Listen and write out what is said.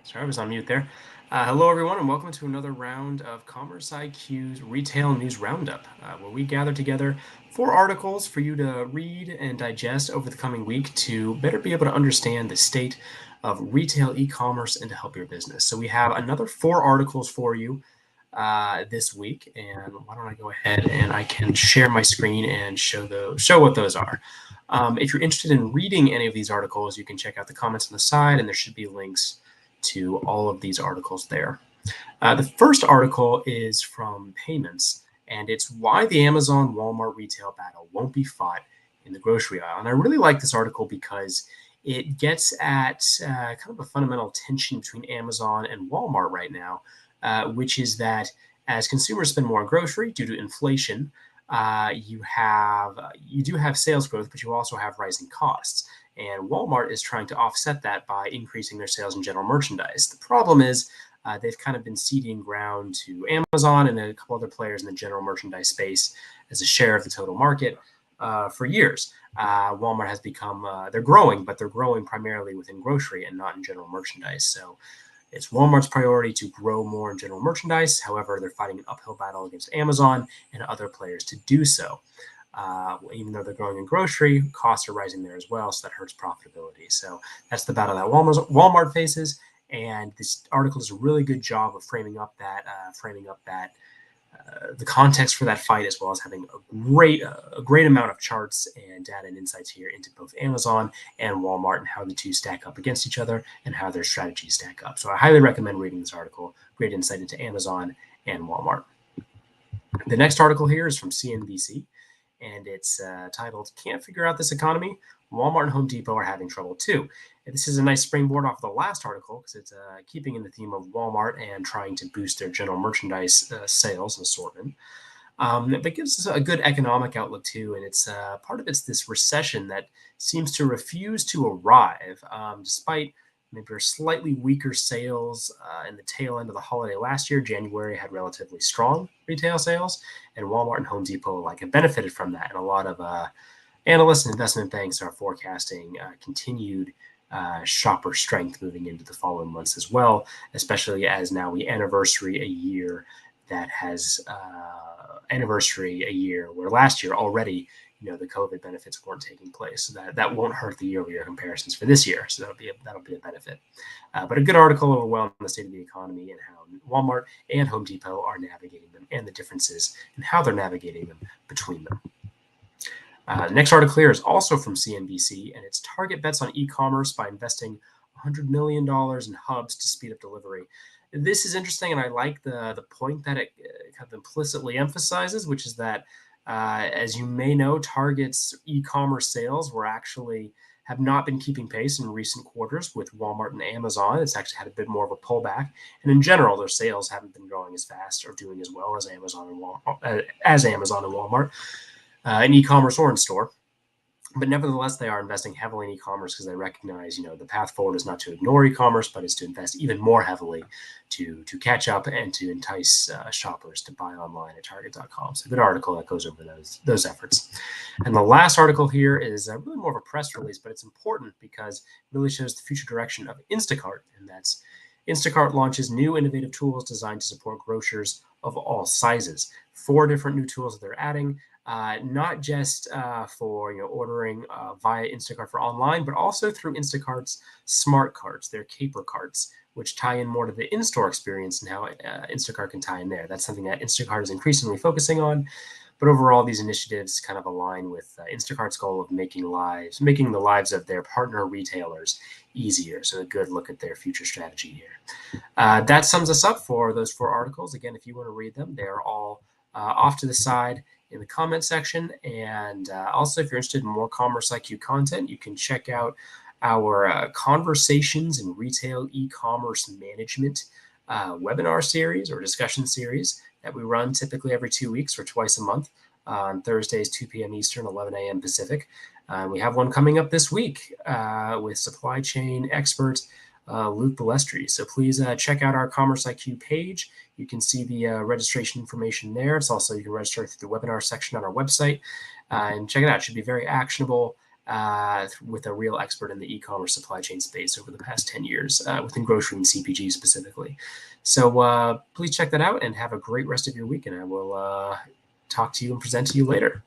Sorry, I was on mute there. Hello, everyone, and welcome to another round of CommerceIQ's Retail News Roundup, where we gather together 4 articles for you to read and digest over the coming week to better be able to understand the state of retail e-commerce and to help your business. So we have another 4 articles for you this week, and why don't I go ahead and I can share my screen and show what those are. If you're interested in reading any of these articles, you can check out the comments on the side, and there should be links to all of these articles there. The first article is from Payments, and it's why the Amazon Walmart retail battle won't be fought in the grocery aisle. And I really like this article because it gets at kind of a fundamental tension between Amazon and Walmart right now, which is that as consumers spend more on grocery due to inflation, you do have sales growth, but you also have rising costs. And Walmart is trying to offset that by increasing their sales in general merchandise. The problem is they've kind of been ceding ground to Amazon and a couple other players in the general merchandise space as a share of the total market for years. Walmart has become, they're growing, but they're growing primarily within grocery and not in general merchandise. So it's Walmart's priority to grow more in general merchandise. However, they're fighting an uphill battle against Amazon and other players to do so. Even though they're growing in grocery, costs are rising there as well, so that hurts profitability. So that's the battle that Walmart faces, and this article does a really good job of framing up that the context for that fight, as well as having a great amount of charts and data and insights here into both Amazon and Walmart and how the two stack up against each other and how their strategies stack up. So I highly recommend reading this article. Great insight into Amazon and Walmart. The next article here is from CNBC, and it's titled, "Can't Figure Out This Economy? Walmart and Home Depot are having trouble too." And this is a nice springboard off the last article because it's keeping in the theme of Walmart and trying to boost their general merchandise sales and assortment. But gives us a good economic outlook too, and it's part of it's this recession that seems to refuse to arrive, despite maybe slightly weaker sales in the tail end of the holiday last year. January had relatively strong retail sales, and Walmart and Home Depot have benefited from that. And a lot of analysts and investment banks are forecasting continued shopper strength moving into the following months as well, especially as now we anniversary a year that has anniversary a year where last year already the COVID benefits weren't taking place. So that won't hurt the year-over-year comparisons for this year. So that'll be a benefit. But a good article overall on the state of the economy and how Walmart and Home Depot are navigating them and the differences in how they're navigating them between them. Next article here is also from CNBC, and it's Target bets on e-commerce by investing $100 million in hubs to speed up delivery. This is interesting, and I like the point that it kind of implicitly emphasizes, which is that as you may know, Target's e-commerce sales have not been keeping pace in recent quarters with Walmart and Amazon. It's actually had a bit more of a pullback, and in general, their sales haven't been growing as fast or doing as well as Amazon and Walmart in e-commerce or in store. But nevertheless, they are investing heavily in e-commerce because they recognize, the path forward is not to ignore e-commerce, but is to invest even more heavily to catch up and to entice shoppers to buy online at Target.com. So a good article that goes over those efforts. And the last article here is really more of a press release, but it's important because it really shows the future direction of Instacart, and that's Instacart launches new innovative tools designed to support grocers of all sizes. 4 different new tools that they're adding. Not just for ordering via Instacart for online, but also through Instacart's smart carts, their caper carts, which tie in more to the in-store experience and how Instacart can tie in there. That's something that Instacart is increasingly focusing on. But overall, these initiatives kind of align with Instacart's goal of making the lives of their partner retailers easier. So a good look at their future strategy here. That sums us up for those 4 articles. Again, if you want to read them, they're all off to the side in the comment section. And also, if you're interested in more Commerce IQ content, you can check out our Conversations in Retail E-commerce Management webinar series or discussion series that we run typically every 2 weeks or twice a month on Thursdays, 2 p.m. Eastern, 11 a.m. Pacific. We have one coming up this week with supply chain expert Luke Balestri. So please check out our Commerce IQ page. You can see the registration information there. It's also, you can register through the webinar section on our website and check it out. It should be very actionable with a real expert in the e-commerce supply chain space over the past 10 years, within grocery and CPG specifically. So please check that out and have a great rest of your week. And I will talk to you and present to you later.